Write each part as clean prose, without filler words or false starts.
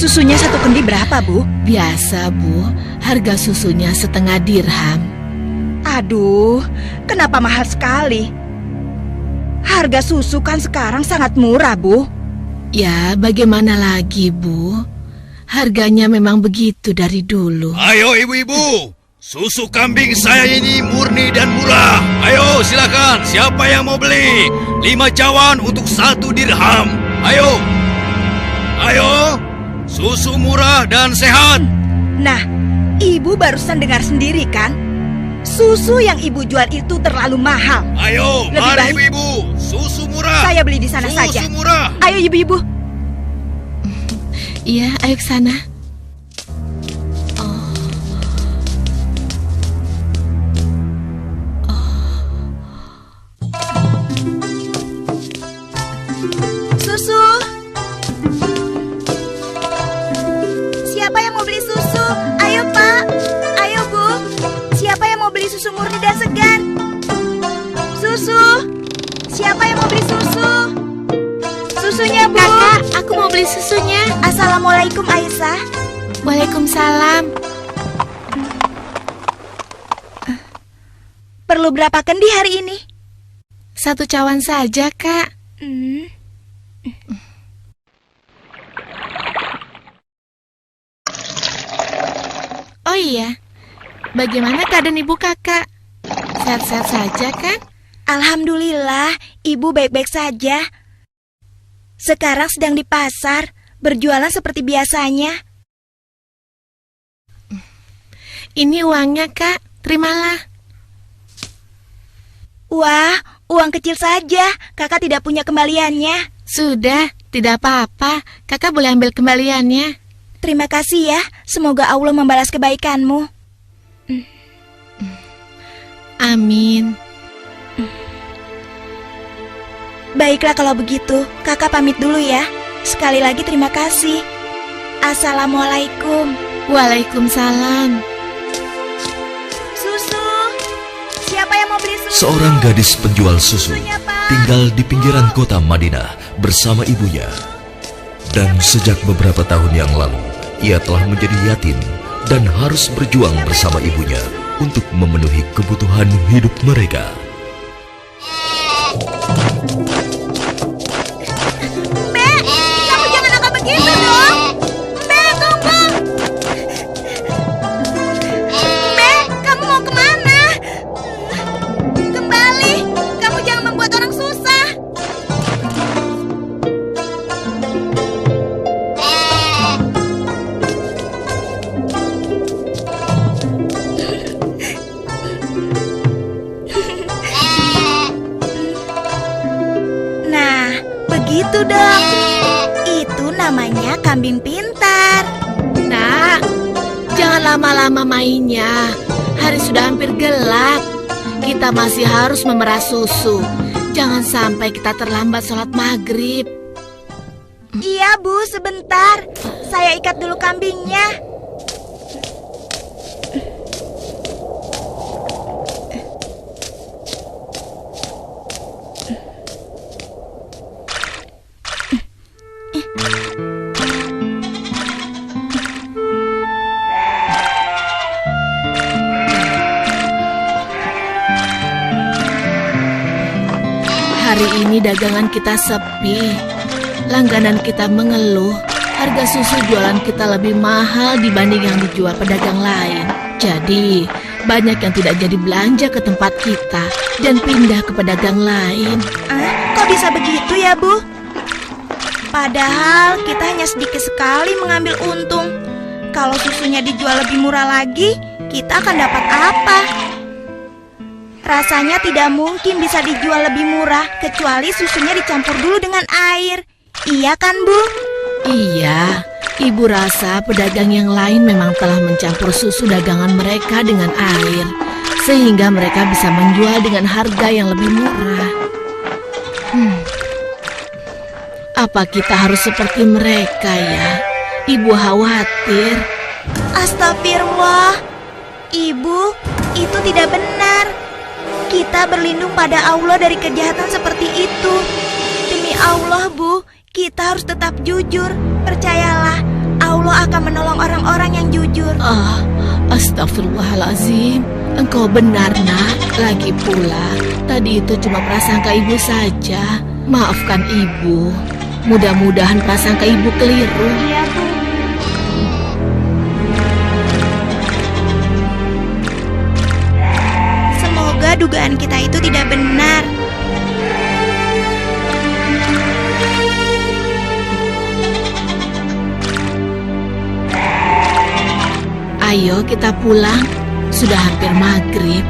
Susunya 1 kendi berapa, Bu? Biasa, Bu. Harga susunya 1/2 dirham. Aduh, kenapa mahal sekali? Harga susu kan sekarang sangat murah, Bu. Ya, bagaimana lagi, Bu? Harganya memang begitu dari dulu. Ayo ibu-ibu, susu kambing saya ini murni dan murah. Ayo silakan, siapa yang mau beli? 5 cawan untuk 1 dirham. Ayo, ayo, susu murah dan sehat. Nah, Ibu barusan dengar sendiri kan? Susu yang Ibu jual itu terlalu mahal. Ayo, Lebih mari baik ibu-ibu, susu murah. saya beli di sana Susu saja. murah. Ayo ibu-ibu. Iya, ayo ke sana. Susu. Siapa yang mau beli susu? Ayo Pak. Ayo Bu. Siapa yang mau beli susu murni dan segar? Susu. Siapa yang mau beli susu? Susunya Bu. Kakak, aku mau beli susunya. Assalamualaikum Aisyah. Waalaikumsalam. Perlu berapa kendi hari ini? 1 cawan saja, Kak. Oh iya, bagaimana keadaan ibu kakak? Sehat-sehat saja kan? Alhamdulillah, Ibu baik-baik saja. Sekarang sedang di pasar, berjualan seperti biasanya. Ini uangnya, Kak. Terimalah. Wah, uang kecil saja. Kakak tidak punya kembaliannya. Sudah, tidak apa-apa. Kakak boleh ambil kembaliannya. Terima kasih ya. Semoga Allah membalas kebaikanmu. Amin. Baiklah kalau begitu, kakak pamit dulu ya. Sekali lagi terima kasih. Assalamualaikum. Waalaikumsalam. Susu. Siapa yang mau beli susu? Seorang gadis penjual susu Susunya, Pak. tinggal di pinggiran kota Madinah bersama ibunya. Dan sejak beberapa tahun yang lalu, ia telah menjadi yatim dan harus berjuang bersama ibunya untuk memenuhi kebutuhan hidup mereka. Mbak, kamu jangan nakal begitu dong. Mbak, tunggu. Mbak, kamu mau kemana? Kembali, kamu jangan membuat orang susah. Nah, begitu dong. Itu namanya kambing pintar. Nak, jangan lama-lama mainnya. Hari sudah hampir gelap. Kita masih harus memerah susu. Jangan sampai kita terlambat sholat maghrib. Iya, Bu, sebentar. Saya ikat dulu kambingnya. Hari ini dagangan kita sepi. Langganan kita mengeluh. Harga susu jualan kita lebih mahal dibanding yang dijual pedagang lain. Jadi, banyak yang tidak jadi belanja ke tempat kita dan pindah ke pedagang lain. Kok bisa begitu ya, Bu? Padahal kita hanya sedikit sekali mengambil untung. Kalau susunya dijual lebih murah lagi, kita akan dapat apa? Rasanya tidak mungkin bisa dijual lebih murah kecuali susunya dicampur dulu dengan air. Iya kan, Bu? Iya, ibu rasa pedagang yang lain memang telah mencampur susu dagangan mereka dengan air, sehingga mereka bisa menjual dengan harga yang lebih murah. Apa kita harus seperti mereka ya? Ibu khawatir. Astagfirullah. Ibu, itu tidak benar. Kita berlindung pada Allah dari kejahatan seperti itu. Demi Allah, Bu, kita harus tetap jujur. Percayalah, Allah akan menolong orang-orang yang jujur. Astagfirullahalazim. Engkau benar, Nak. Lagi pula, tadi itu cuma prasangka ibu saja. Maafkan ibu. Mudah-mudahan prasangka ibu keliru. Iya, Bu. Semoga dugaan kita itu tidak benar. Ayo kita pulang. Sudah hampir maghrib.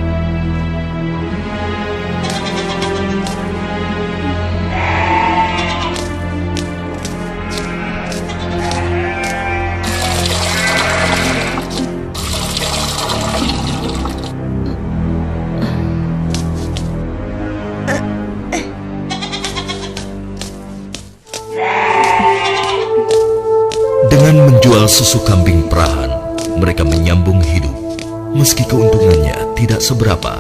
Dengan menjual susu kambing perahan, mereka menyambung hidup, meski keuntungannya tidak seberapa.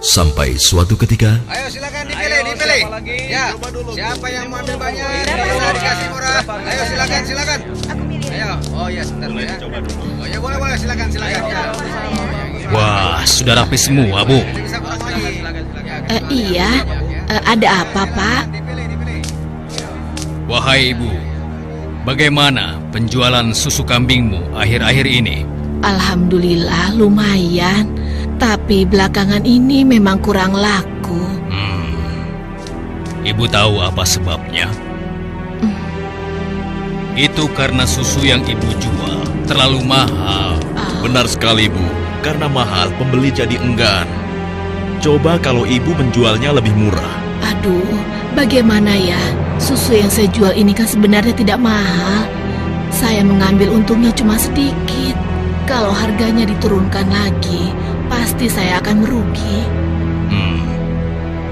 Sampai suatu ketika, Ayo silakan dipilih. Ya, siapa yang mau ambil banyak? Bisa dikasih murah. Ayo silakan. Aku milih. Ayo. Oh ya, sebentar ya. Oh ya boleh silakan. Ya. Wah, sudah rapi semua, Bu. Bisa kurang lagi. Iya, ada apa, Pak? Wahai Ibu, bagaimana penjualan susu kambingmu akhir-akhir ini? Alhamdulillah lumayan, tapi belakangan ini memang kurang laku. Ibu tahu apa sebabnya? Itu karena susu yang Ibu jual terlalu mahal. Benar sekali, Bu. Karena mahal, pembeli jadi enggan. Coba kalau ibu menjualnya lebih murah. Aduh, bagaimana ya? Susu yang saya jual ini kan sebenarnya tidak mahal. Saya mengambil untungnya cuma sedikit. Kalau harganya diturunkan lagi, pasti saya akan merugi.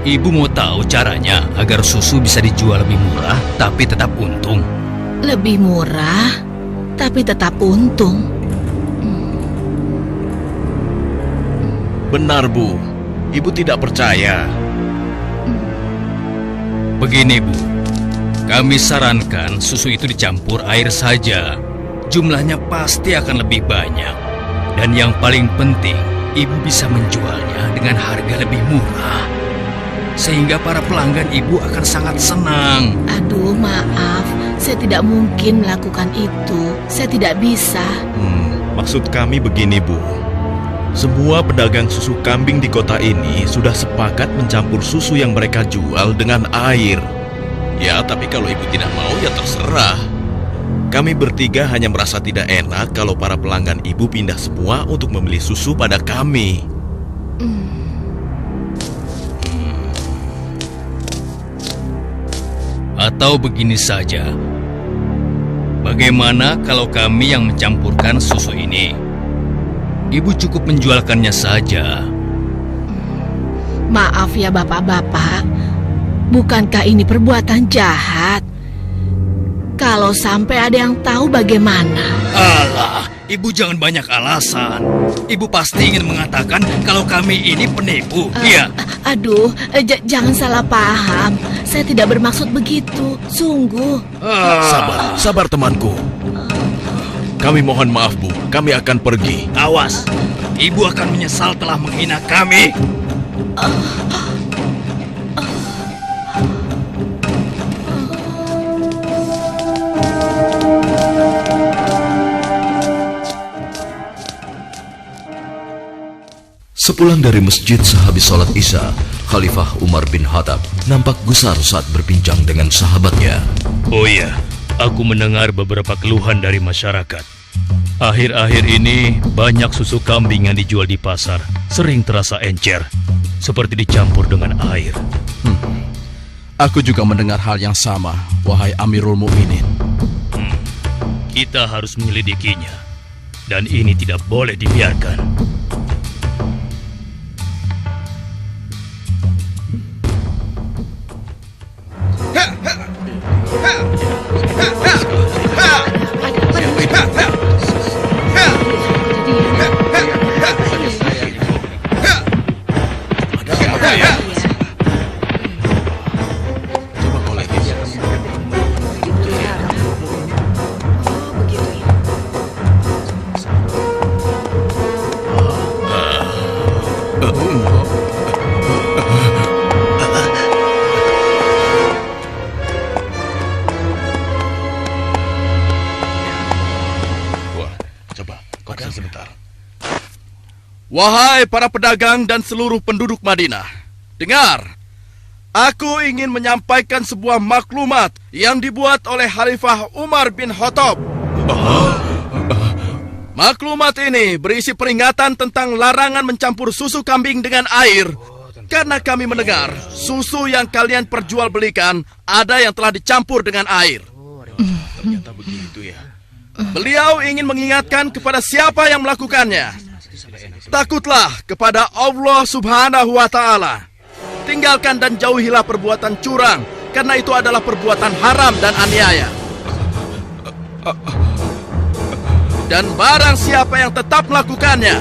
Ibu mau tahu caranya agar susu bisa dijual lebih murah tapi tetap untung? Lebih murah, tapi tetap untung. Benar, Bu. Ibu tidak percaya. Begini, Bu. Kami sarankan susu itu dicampur air saja. Jumlahnya pasti akan lebih banyak. Dan yang paling penting, Ibu bisa menjualnya dengan harga lebih murah. Sehingga para pelanggan Ibu akan sangat senang. Aduh, maaf. Saya tidak mungkin melakukan itu. Saya tidak bisa. Maksud kami begini, Bu. Semua pedagang susu kambing di kota ini sudah sepakat mencampur susu yang mereka jual dengan air. Ya, tapi kalau ibu tidak mau, ya terserah. Kami bertiga hanya merasa tidak enak kalau para pelanggan ibu pindah semua untuk membeli susu pada kami. Atau begini saja. Bagaimana kalau kami yang mencampurkan susu ini? Ibu cukup menjualkannya saja. Maaf ya bapak-bapak, bukankah ini perbuatan jahat? Kalau sampai ada yang tahu bagaimana? Alah, Ibu jangan banyak alasan. Ibu pasti ingin mengatakan kalau kami ini penipu, iya? Aduh, jangan salah paham. Saya tidak bermaksud begitu, sungguh. Sabar temanku. Kami mohon maaf, Bu. Kami akan pergi. Awas, Ibu akan menyesal telah menghina kami. sepulang dari masjid sehabis sholat Isya, Khalifah Umar bin Khattab nampak gusar saat berbincang dengan sahabatnya. Oh iya, aku mendengar beberapa keluhan dari masyarakat. Akhir-akhir ini banyak susu kambing yang dijual di pasar sering terasa encer, seperti dicampur dengan air. Aku juga mendengar hal yang sama, wahai Amirul Mukminin. Kita harus menyelidikinya, dan ini tidak boleh dibiarkan. Wahai para pedagang dan seluruh penduduk Madinah, dengar. Aku ingin menyampaikan sebuah maklumat yang dibuat oleh Khalifah Umar bin Khattab. Maklumat ini berisi peringatan tentang larangan mencampur susu kambing dengan air. Karena kami mendengar susu yang kalian perjualbelikan ada yang telah dicampur dengan air. Ternyata begitu ya. Beliau ingin mengingatkan kepada siapa yang melakukannya. Takutlah kepada Allah Subhanahu wa Ta'ala. Tinggalkan dan jauhilah perbuatan curang, karena itu adalah perbuatan haram dan aniaya. Dan barang siapa yang tetap melakukannya,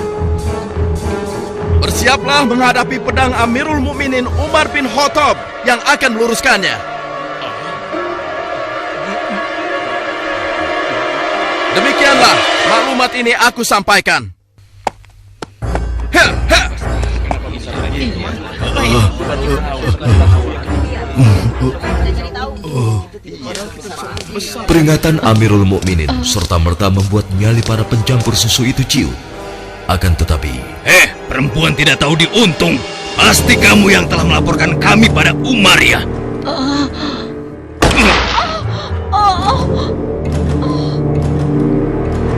bersiaplah menghadapi pedang Amirul Mukminin Umar bin Khattab yang akan meluruskannya. Demikianlah maklumat ini aku sampaikan. Peringatan Amirul Mukminin serta-merta membuat nyali para pencampur susu itu ciut. Akan tetapi, Perempuan tidak tahu diuntung. Pasti kamu yang telah melaporkan kami pada Umar ya.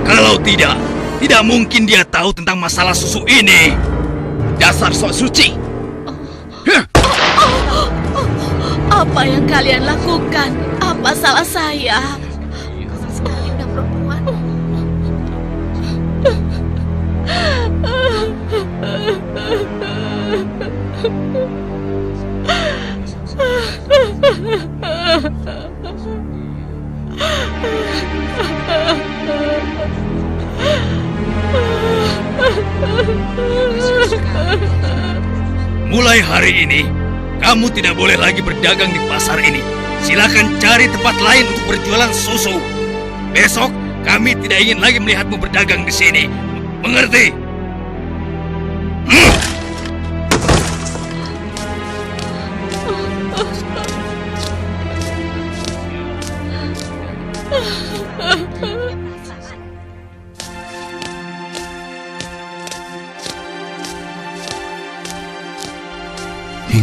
Kalau tidak mungkin dia tahu tentang masalah susu ini. Dasar sok suci. Apa yang kalian lakukan? Apa salah saya? Mulai hari ini, kamu tidak boleh lagi berdagang di pasar ini. Silakan cari tempat lain untuk berjualan susu. Besok, kami tidak ingin lagi melihatmu berdagang di sini. Mengerti?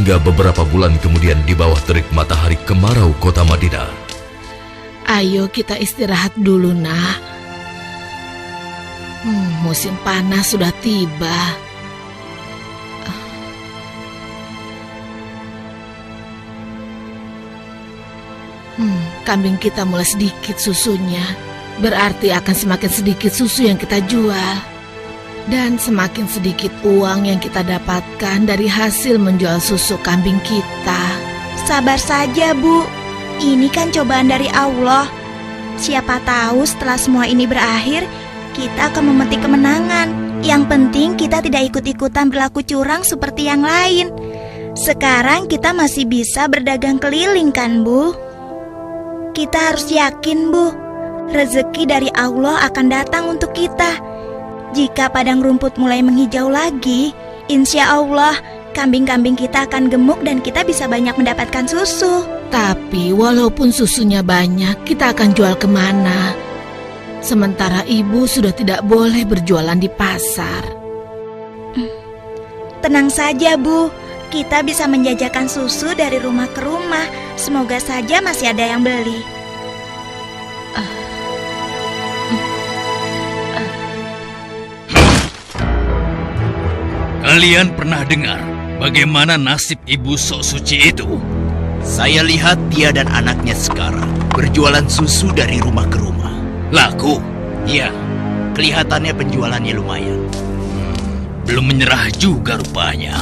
hingga beberapa bulan kemudian di bawah terik matahari kemarau kota Madinah. Ayo kita istirahat dulu, nak. Musim panas sudah tiba. Kambing kita mulai sedikit susunya. Berarti akan semakin sedikit susu yang kita jual. Dan semakin sedikit uang yang kita dapatkan dari hasil menjual susu kambing kita. Sabar saja, Bu. Ini kan cobaan dari Allah. Siapa tahu setelah semua ini berakhir, kita akan memetik kemenangan. Yang penting kita tidak ikut-ikutan berlaku curang seperti yang lain. Sekarang kita masih bisa berdagang keliling kan, Bu? Kita harus yakin, Bu. Rezeki dari Allah akan datang untuk kita. Jika padang rumput mulai menghijau lagi, insya Allah kambing-kambing kita akan gemuk dan kita bisa banyak mendapatkan susu. Tapi walaupun susunya banyak, kita akan jual kemana? Sementara ibu sudah tidak boleh berjualan di pasar. Tenang saja, Bu. Kita bisa menjajakan susu dari rumah ke rumah. Semoga saja masih ada yang beli. Kalian pernah dengar bagaimana nasib ibu sok suci itu? Saya lihat dia dan anaknya sekarang berjualan susu dari rumah ke rumah. Laku? Iya, kelihatannya penjualannya lumayan. Belum menyerah juga rupanya.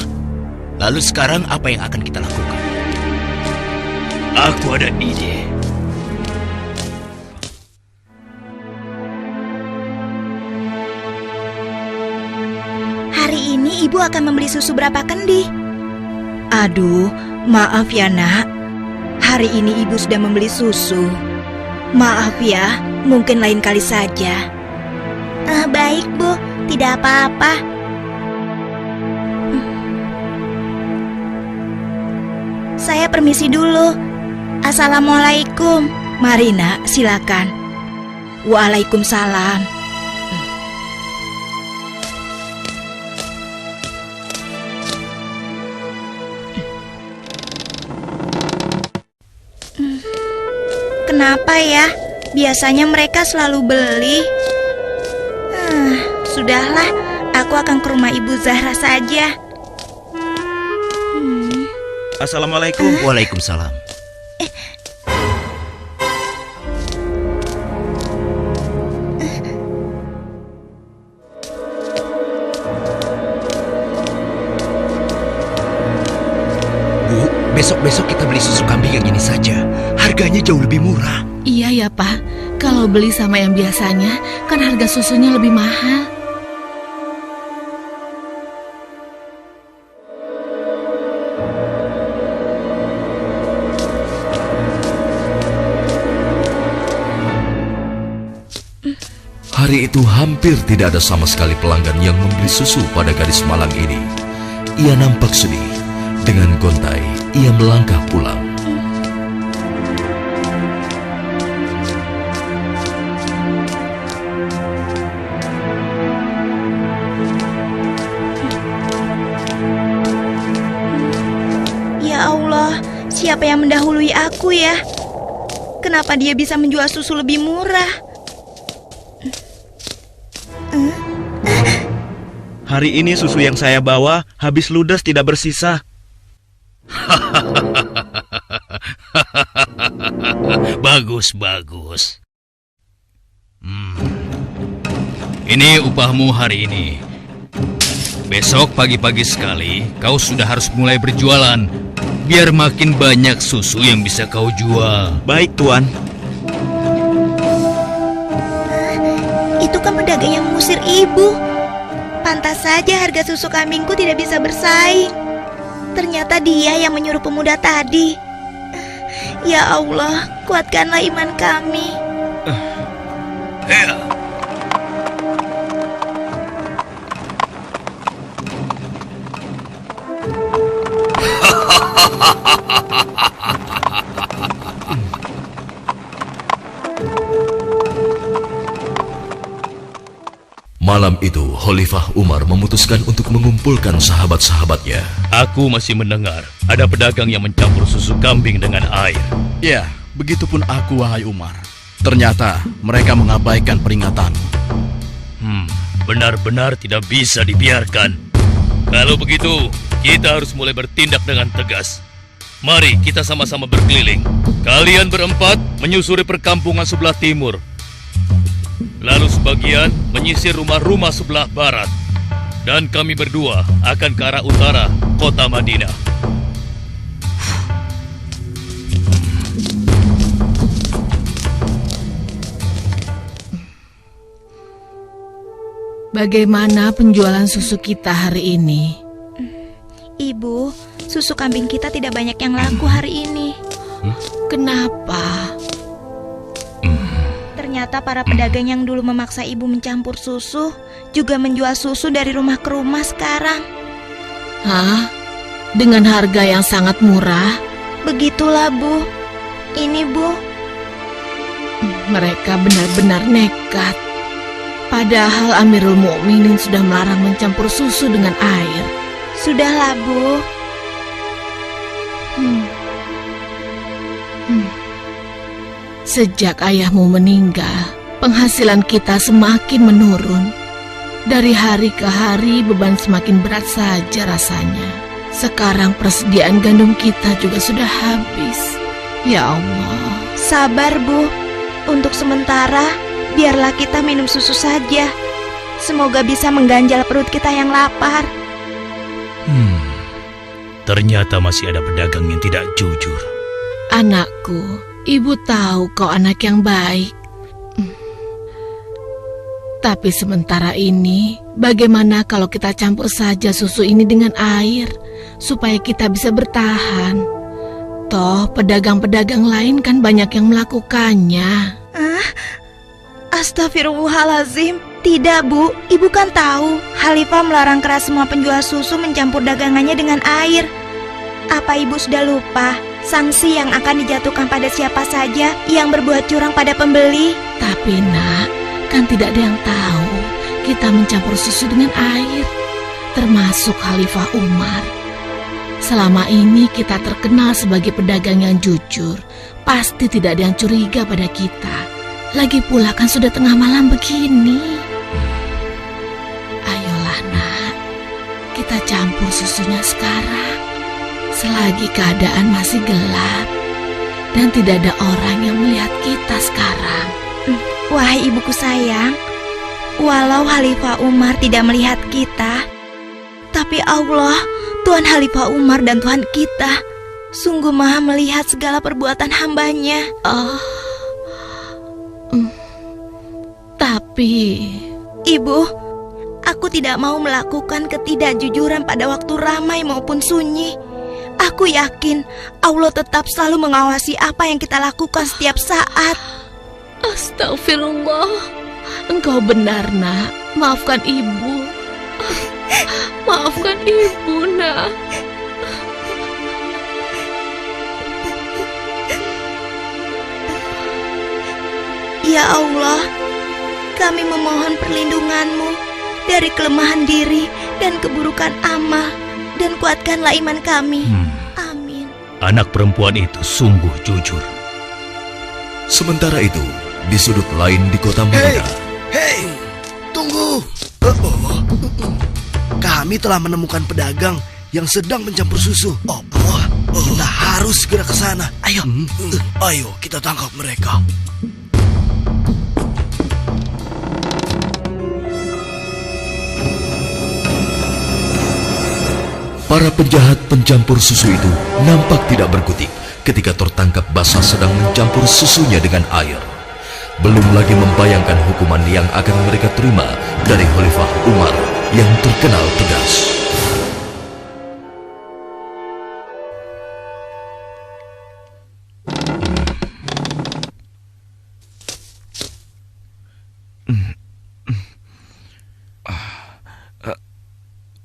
Lalu sekarang apa yang akan kita lakukan? Aku ada ide. Hari ini ibu akan membeli susu berapa kendi? Aduh, maaf ya nak. Hari ini ibu sudah membeli susu. Maaf ya, mungkin lain kali saja. Baik, Bu. Tidak apa-apa. Saya permisi dulu. Assalamualaikum. Mari nak, silakan. Waalaikumsalam. Kenapa ya? Biasanya mereka selalu beli. Sudahlah, aku akan ke rumah Ibu Zahra saja. Assalamualaikum. Waalaikumsalam. Bu, besok-besok kita beli susu kambing yang ini saja. Harganya jauh lebih murah. Iya ya, Pak. Kalau beli sama yang biasanya, kan harga susunya lebih mahal. Hari itu hampir tidak ada sama sekali pelanggan yang membeli susu pada gadis malang ini. Ia nampak sedih. Dengan gontai, ia melangkah pulang. Ya Allah, siapa yang mendahului aku ya? Kenapa dia bisa menjual susu lebih murah? Hari ini susu yang saya bawa habis ludes tidak bersisa. Bagus, bagus. Ini upahmu hari ini. Besok pagi-pagi sekali kau sudah harus mulai berjualan, biar makin banyak susu yang bisa kau jual. Baik, Tuan. Itu kan pedagang yang mengusir ibu. Pantas saja harga susu kambingku tidak bisa bersaing. Ternyata dia yang menyuruh pemuda tadi. Ya Allah, kuatkanlah iman kami. Malam itu, Khalifah Umar memutuskan untuk mengumpulkan sahabat-sahabatnya. Aku masih mendengar ada pedagang yang mencampur susu kambing dengan air. Ya, begitupun aku, wahai Umar. Ternyata mereka mengabaikan peringatan. Benar-benar tidak bisa dibiarkan. Kalau begitu, kita harus mulai bertindak dengan tegas. Mari kita sama-sama berkeliling. Kalian berempat menyusuri perkampungan sebelah timur. Lalu sebagian menyisir rumah-rumah sebelah barat. Dan kami berdua akan ke arah utara, kota Madinah. Bagaimana penjualan susu kita hari ini? Ibu, susu kambing kita tidak banyak yang laku hari ini. Kenapa? Ternyata para pedagang yang dulu memaksa ibu mencampur susu juga menjual susu dari rumah ke rumah sekarang. Hah? Dengan harga yang sangat murah? Begitulah, Bu. Ini, Bu. Mereka benar-benar nekat. Padahal Amirul Mukminin sudah melarang mencampur susu dengan air. Sudahlah, Bu. Sejak ayahmu meninggal, penghasilan kita semakin menurun. Dari hari ke hari beban semakin berat saja rasanya. Sekarang persediaan gandum kita juga sudah habis. Ya Allah. Sabar, Bu. Untuk sementara, biarlah kita minum susu saja. Semoga bisa mengganjal perut kita yang lapar. Ternyata masih ada pedagang yang tidak jujur. Anakku, ibu tahu kau anak yang baik. Tapi sementara ini, bagaimana kalau kita campur saja susu ini dengan air, supaya kita bisa bertahan? Toh, pedagang-pedagang lain kan banyak yang melakukannya. Astagfirullahalazim. Tidak, Bu. Ibu kan tahu, Khalifah melarang keras semua penjual susu mencampur dagangannya dengan air. Apa Ibu sudah lupa sanksi yang akan dijatuhkan pada siapa saja yang berbuat curang pada pembeli? Tapi nak, kan tidak ada yang tahu kita mencampur susu dengan air, termasuk Khalifah Umar. Selama ini kita terkenal sebagai pedagang yang jujur. Pasti tidak ada yang curiga pada kita. Lagi pula kan sudah tengah malam begini. Ayolah nak, kita campur susunya sekarang. Selagi keadaan masih gelap dan tidak ada orang yang melihat kita sekarang. Wahai ibuku sayang, walau Khalifah Umar tidak melihat kita, tapi Allah, Tuhan Khalifah Umar dan Tuhan kita, sungguh maha melihat segala perbuatan hambanya. Tapi Ibu, aku tidak mau melakukan ketidakjujuran pada waktu ramai maupun sunyi. Aku yakin Allah tetap selalu mengawasi apa yang kita lakukan setiap saat. Astagfirullah, engkau benar nak. Maafkan ibu. Maafkan ibu nak. Ya Allah, kami memohon perlindungan-Mu dari kelemahan diri dan keburukan amal, dan kuatkanlah iman kami. Amin. Anak perempuan itu sungguh jujur. Sementara itu, di sudut lain di kota Madinah, Hei, tunggu. Kami telah menemukan pedagang yang sedang mencampur susu. Kita harus segera ke sana. Ayo kita tangkap mereka. para penjahat pencampur susu itu nampak tidak berkutik ketika tertangkap basah sedang mencampur susunya dengan air. Belum lagi membayangkan hukuman yang akan mereka terima dari Khalifah Umar yang terkenal tegas.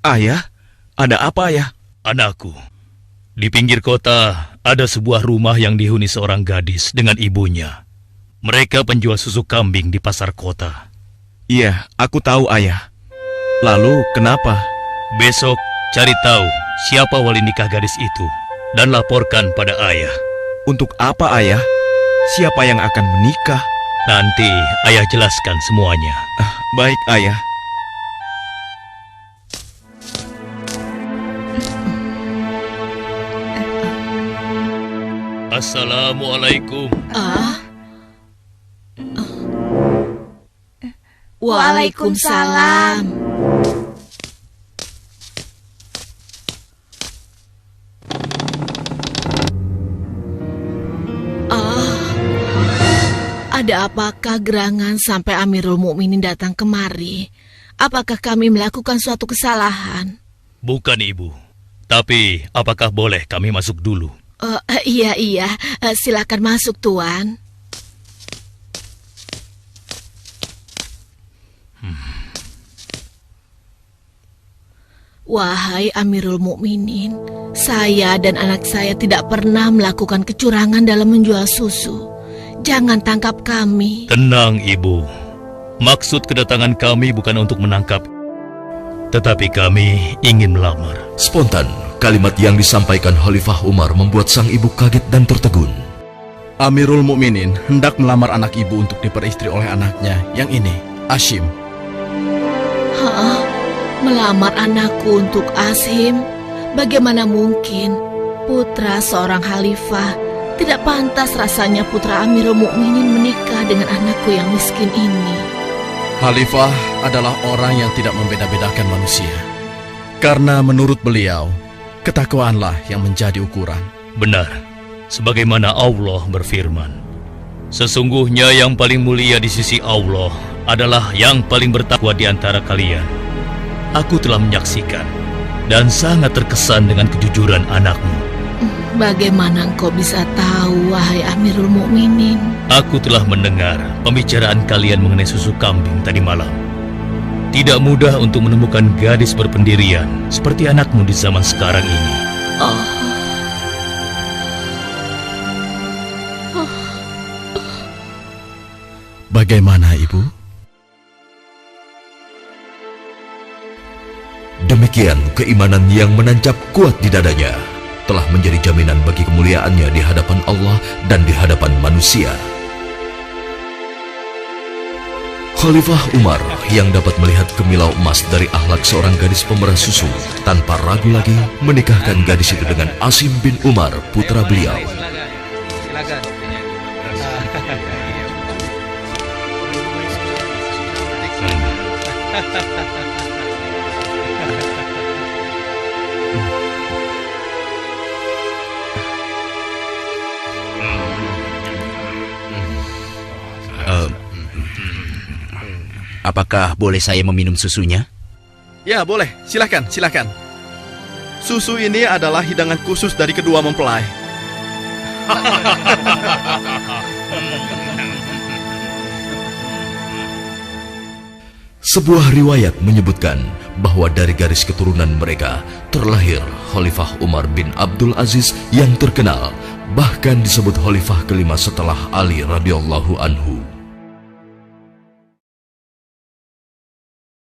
Ayah, ada apa ya? Anakku, di pinggir kota ada sebuah rumah yang dihuni seorang gadis dengan ibunya. Mereka penjual susu kambing di pasar kota. Iya, aku tahu ayah. Lalu kenapa? Besok cari tahu siapa wali nikah gadis itu dan laporkan pada ayah. Untuk apa ayah? Siapa yang akan menikah? Nanti ayah jelaskan semuanya. Baik ayah. Assalamualaikum. Waalaikumsalam. Ada apakah gerangan sampai Amirul Mukminin datang kemari? Apakah kami melakukan suatu kesalahan? Bukan, Ibu. Tapi apakah boleh kami masuk dulu? Iya, silakan masuk, Tuan. Wahai Amirul Mukminin, saya dan anak saya tidak pernah melakukan kecurangan dalam menjual susu. Jangan tangkap kami. Tenang, Ibu. Maksud kedatangan kami bukan untuk menangkap, tetapi kami ingin melamar. Spontan, kalimat yang disampaikan Khalifah Umar membuat sang ibu kaget dan tertegun. Amirul Mukminin hendak melamar anak ibu untuk diperistri oleh anaknya yang ini, Ashim. Melamar anakku untuk Ashim? Bagaimana mungkin? Putra seorang khalifah, tidak pantas rasanya putra Amirul Mukminin menikah dengan anakku yang miskin ini. Khalifah adalah orang yang tidak membeda-bedakan manusia. Karena menurut beliau, ketakwaanlah yang menjadi ukuran. Benar, sebagaimana Allah berfirman, sesungguhnya yang paling mulia di sisi Allah adalah yang paling bertakwa di antara kalian. Aku telah menyaksikan dan sangat terkesan dengan kejujuran anakmu. Bagaimana engkau bisa tahu, wahai Amirul Mukminin? Aku telah mendengar pembicaraan kalian mengenai susu kambing tadi malam. Tidak mudah untuk menemukan gadis berpendirian seperti anakmu di zaman sekarang ini. Bagaimana, Ibu? demikian, keimanan yang menancap kuat di dadanya telah menjadi jaminan bagi kemuliaannya di hadapan Allah dan di hadapan manusia. Khalifah Umar yang dapat melihat kemilau emas dari akhlak seorang gadis pemerah susu, tanpa ragu lagi menikahkan gadis itu dengan Asim bin Umar, putra beliau. Apakah boleh saya meminum susunya? Ya, boleh. Silakan, silakan. Susu ini adalah hidangan khusus dari kedua mempelai. Sebuah riwayat menyebutkan bahwa dari garis keturunan mereka terlahir Khalifah Umar bin Abdul Aziz yang terkenal, bahkan disebut khalifah kelima setelah Ali radhiyallahu anhu.